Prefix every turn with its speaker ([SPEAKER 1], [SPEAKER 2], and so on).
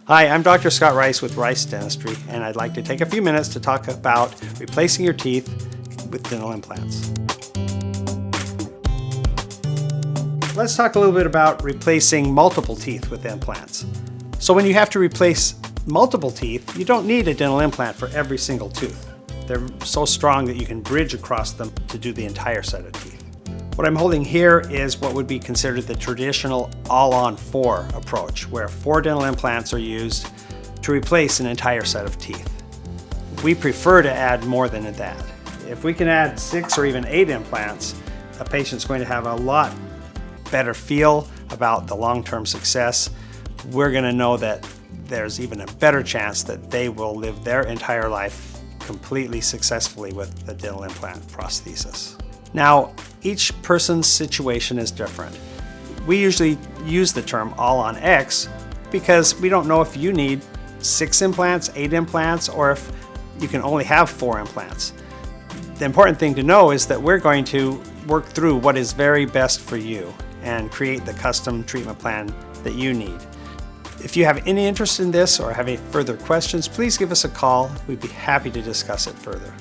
[SPEAKER 1] Hi, I'm Dr. Scott Rice with Rice Dentistry, and I'd like to take a few minutes to talk about replacing your teeth with dental implants. Let's talk a little bit about replacing multiple teeth with implants. So when you have to replace multiple teeth, you don't need a dental implant for every single tooth. They're so strong that you can bridge across them to do the entire set of teeth. What I'm holding here is what would be considered the traditional all-on-4 approach, where 4 dental implants are used to replace an entire set of teeth. We prefer to add more than that. If we can add 6 or even 8 implants, a patient's going to have a lot better feel about the long-term success. We're going to know that there's even a better chance that they will live their entire life completely successfully with the dental implant prosthesis. Now, each person's situation is different. We usually use the term all on X because we don't know if you need 6 implants, 8 implants, or if you can only have 4 implants. The important thing to know is that we're going to work through what is very best for you and create the custom treatment plan that you need. If you have any interest in this or have any further questions, please give us a call. We'd be happy to discuss it further.